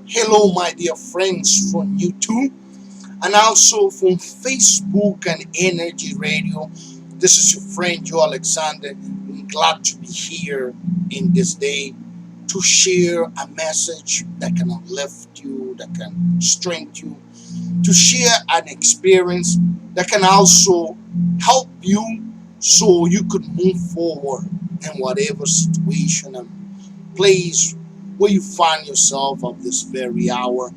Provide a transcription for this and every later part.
Hello, my dear friends from YouTube and also from Facebook and Energy Radio. This is your friend Joe Alexander. I'm glad to be here in this day to share a message that can uplift you, that can strengthen you, to share an experience that can also help you so you could move forward in whatever situation and place where you find yourself at this very hour.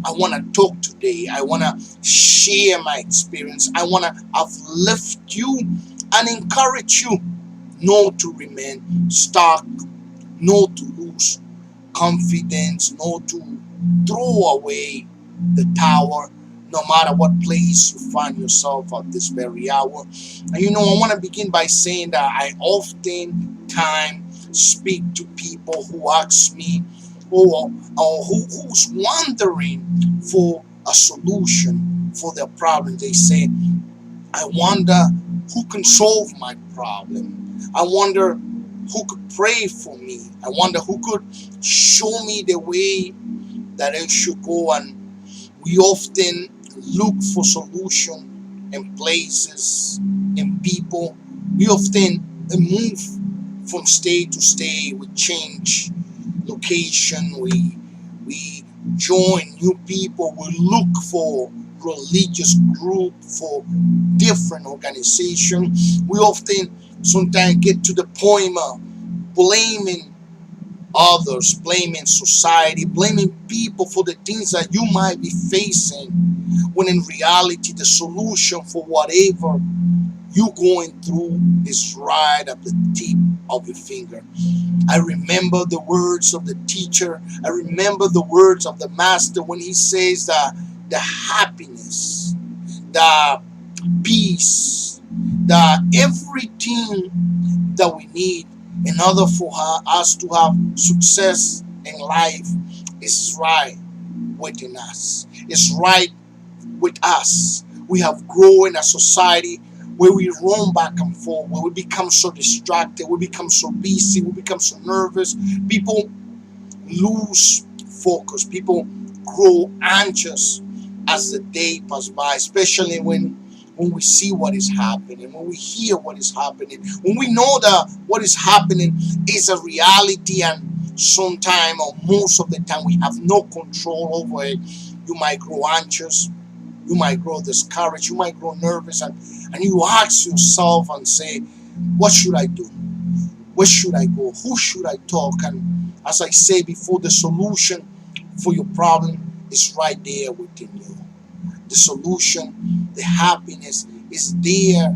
I want to talk today. I want to share my experience. I want to uplift you and encourage you not to remain stuck, not to lose confidence, not to throw away the tower, no matter what place you find yourself at this very hour. And I want to begin by saying that I often time speak to people who ask me who's wondering for a solution for their problem. They say, I wonder who can solve my problem. I wonder who could pray for me. I wonder who could show me the way that I should go. And we often look for solution in places, in people. We often move from state to state. We change location. We join new people. We look for religious group, for different organization. We often sometimes get to the point of blaming others, blaming society, blaming people for the things that you might be facing, when in reality the solution for whatever you going through is right at the tip of your finger. I remember the words of the teacher. I remember the words of the master when he says that the happiness, the peace, the everything that we need in order for us to have success in life is right within us. It's right with us. We have grown in a society where we run back and forth, where we become so distracted, we become so busy, we become so nervous. People lose focus. People grow anxious as the day passes by, especially when we see what is happening, when we hear what is happening, when we know that what is happening is a reality, and sometime or most of the time we have no control over it. You might grow anxious, you might grow discouraged, you might grow nervous, and you ask yourself and say, what should I do? Where should I go? Who should I talk? And as I say before, the solution for your problem is right there within you. The solution, the happiness is there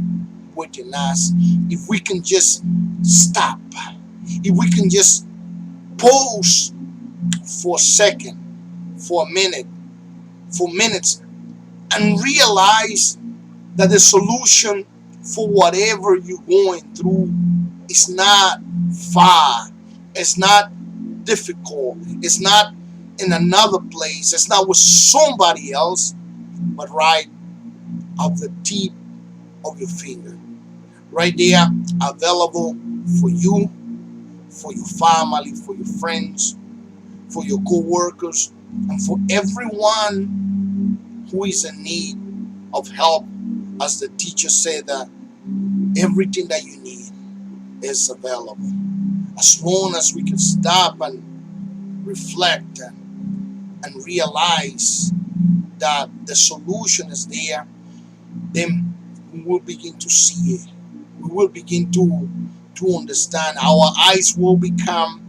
within us. If we can just stop, if we can just pause for a second, for a minute, for minutes, and realize that the solution for whatever you're going through is not far, it's not difficult, it's not in another place, it's not with somebody else, but right of the tip of your finger, right there, available for you, for your family, for your friends, for your co-workers, and for everyone who is in need of help. As the teacher said, that everything that you need is available. As long as we can stop and reflect and realize that the solution is there, then we will begin to see it. We will begin to understand. Our eyes will become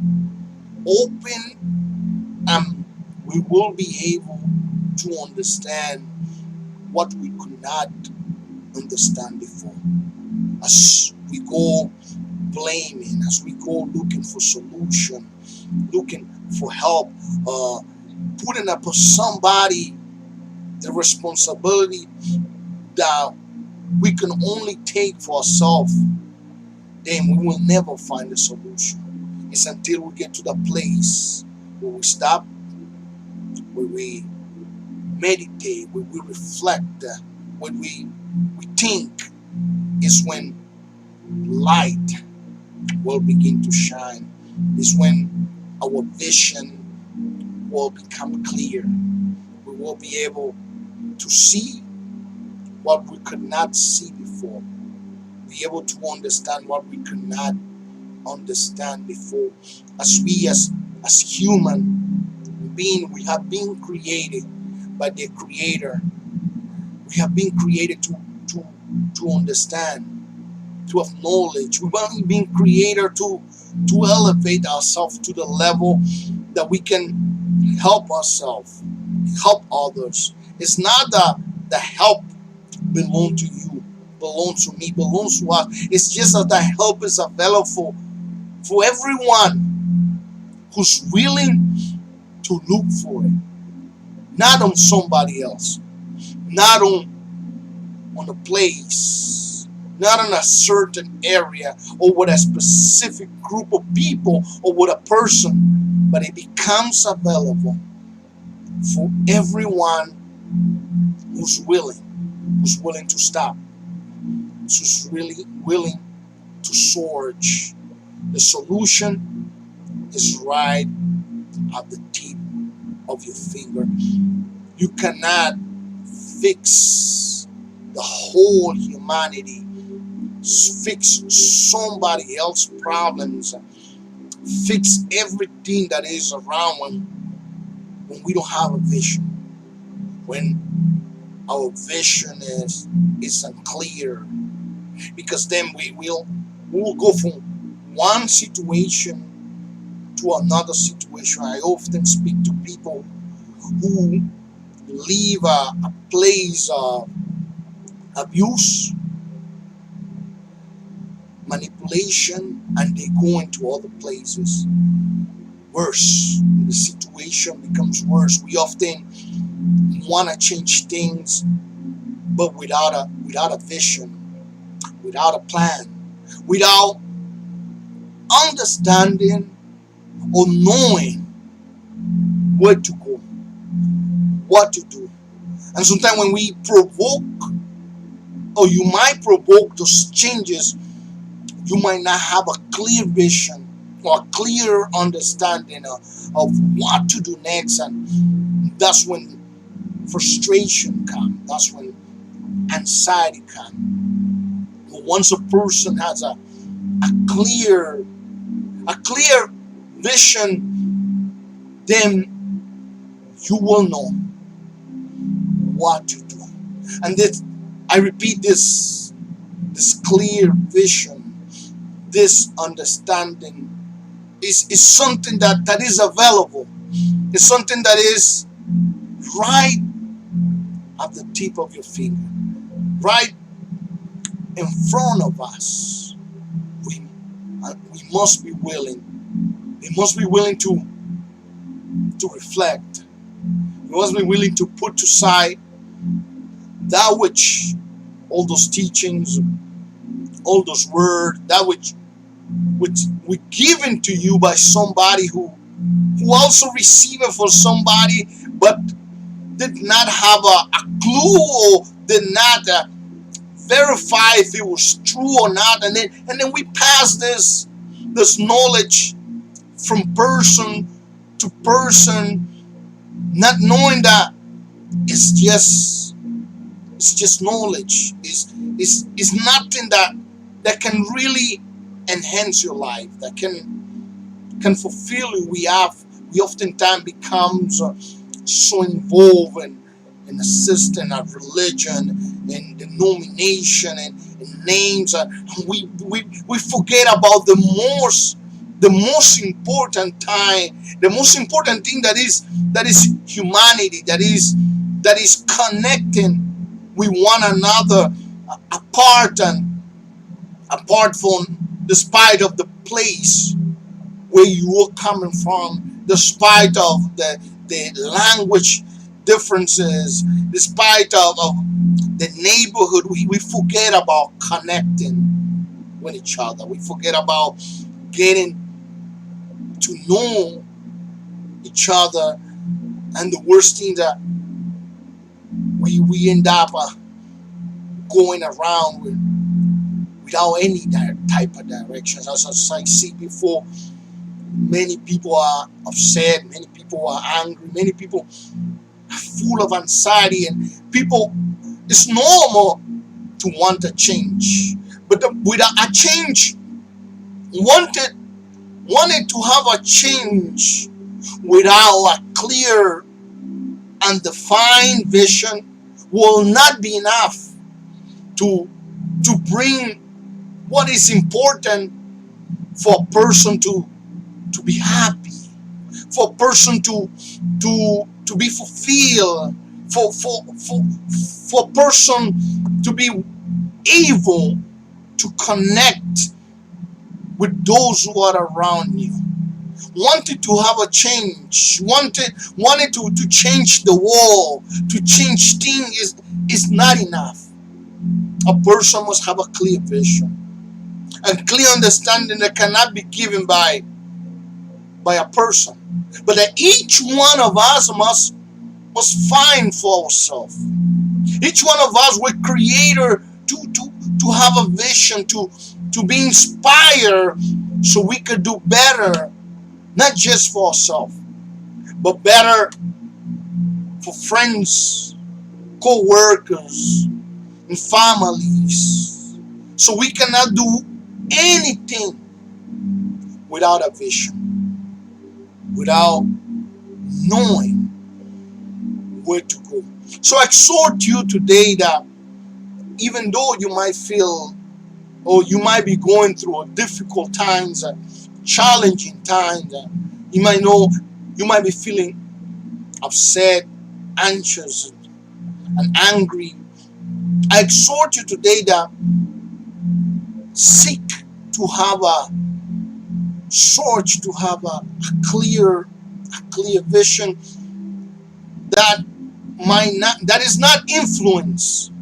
open, and we will be able to understand what we could not understand before. As we go blaming, as we go looking for solution, looking for help, putting upon somebody the responsibility that we can only take for ourselves, then we will never find a solution. It's until we get to the place where we stop, where we meditate, where we reflect, when we think, is when light will begin to shine. Is when our vision will become clear. We will be able to see what we could not see before. Be able to understand what we could not understand before. As we as human being, we have been created by the Creator. We have been created to understand, to have knowledge. We've only been created to elevate ourselves to the level that we can help ourselves, help others. It's not that the help belongs to you, belongs to me, belongs to us. It's just that the help is available for everyone who's willing to look for it, not on somebody else, not on a place, not in a certain area or with a specific group of people or with a person, but it becomes available for everyone who's willing to stop, who's really willing to search. The solution is right at the tip of your finger. You cannot fix the whole humanity, fix somebody else's problems, fix everything that is around when we don't have a vision, when our vision is unclear, because then we will go from one situation to another situation. I often speak to people who leave a place of abuse, manipulation, and they go into other places. Worse, the situation becomes worse. We often want to change things, but without a vision, without a plan, without understanding or knowing where to go, what to do. And sometimes when we provoke, or you might provoke those changes, you might not have a clear vision or a clear understanding of what to do next, and that's when frustration comes. That's when anxiety comes. But once a person has a clear vision, then you will know what to do. And this, I repeat, this clear vision, this understanding is something that is available. It's something that is right at the tip of your finger, right in front of us. We must be willing. We must be willing to reflect. We must be willing to put aside that which, all those teachings, all those words, that which were given to you by somebody who also received it for somebody, but did not have a clue or did not verify if it was true or not, and then we pass this knowledge from person to person, not knowing that it's just knowledge. It's nothing that can really enhance your life, that can fulfill you. We oftentimes becomes so involved in the system of religion and denomination and names, and we forget about the most important thing, that is humanity, that is connecting with one another, apart from, despite of the place where you are coming from, despite of the language differences, despite of the neighborhood, we forget about connecting with each other. We forget about getting to know each other. And the worst thing, that we end up going around without any type of directions. As I see before, many people are upset, many people people are angry. Many people are full of anxiety, and people, it's normal to want a change. But without a change, wanted wanted to have a change without a clear and defined vision will not be enough to bring what is important for a person to be happy, for a person to be fulfilled, for a person to be able to connect with those who are around you. Wanted to have a change, wanted to change the world, to change things is not enough. A person must have a clear vision and clear understanding that cannot be given by a person, but that each one of us must find for ourselves. Each one of us were creator to have a vision, to be inspired, so we could do better, not just for ourselves, but better for friends, co-workers, and families. So we cannot do anything without a vision, without knowing where to go. So I exhort you today that even though you might feel, or you might be going through difficult times, challenging times, you might be feeling upset, anxious, and angry. I exhort you today that seek to have a search, to have a clear vision that is not influenced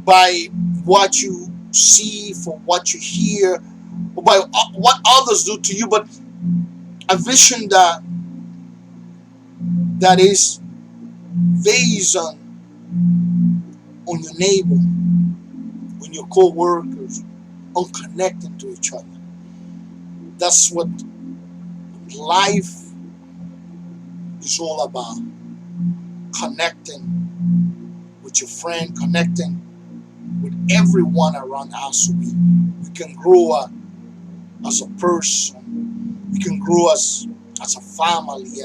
by what you see, for what you hear, or by what others do to you, but a vision that is based on your neighbor, on your co-workers, on connecting to each other. That's what life is all about. Connecting with your friend, connecting with everyone around us. We can grow as a person. We can grow as a family,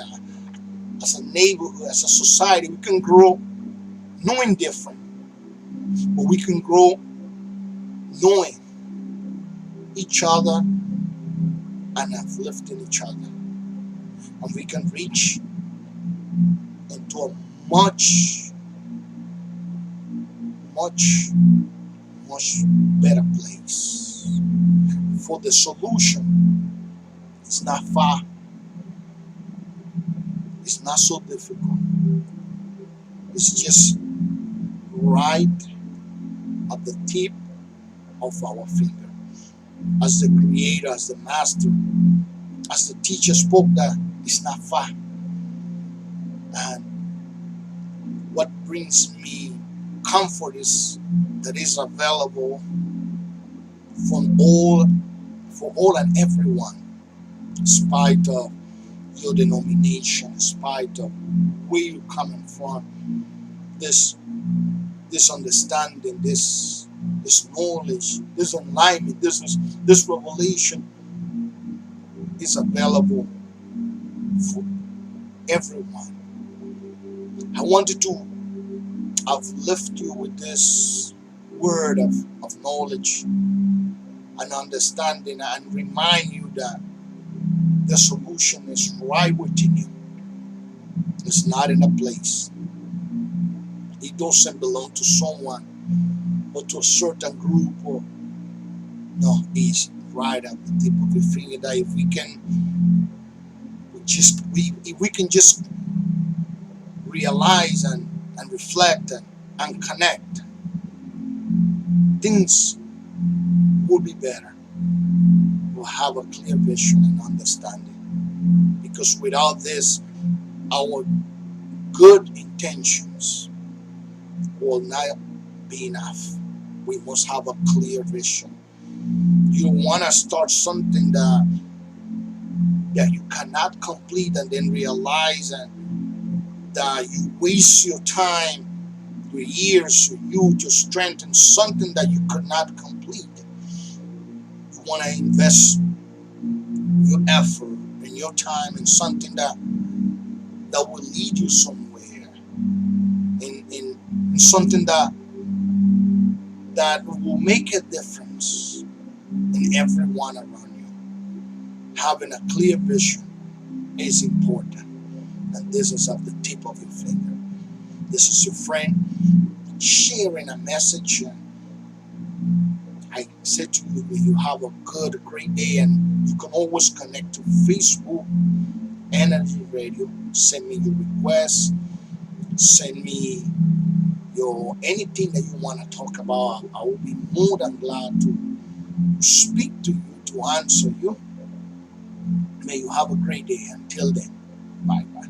as a neighborhood, as a society. We can grow knowing different, but we can grow knowing each other and uplifting each other. And we can reach into a much better place. For the solution, it's not far. It's not so difficult. It's just right at the tip of our finger. As the creator, as the master, as the teacher spoke, that it's not far. And what brings me comfort is that is available for all and everyone, in spite of your denomination, in spite of where you're coming from. This understanding, this knowledge, this enlightenment, this revelation is available for everyone. I wanted to uplift you with this word of knowledge and understanding, and remind you that the solution is right within you. It's not in a place. It doesn't belong to someone or to a certain group, or no, it's right at the tip of your finger. That if we can just realize and reflect and connect, things will be better. We'll have a clear vision and understanding. Because without this, our good intentions will not be enough. We must have a clear vision. You don't want to start something that that you cannot complete, and then realize that you waste your time, your years, your youth, your strength in something that you could not complete. You want to invest your effort and your time in something that will lead you somewhere, in something that will make a difference in everyone around you. Having a clear vision is important, and this is at the tip of your finger. This is your friend sharing a message. I said to you, you have a good, great day, and you can always connect to Facebook Energy Radio. Send me your requests. Send me your anything that you want to talk about. I will be more than glad to speak to you, to answer you. May you have a great day. Until then, bye bye.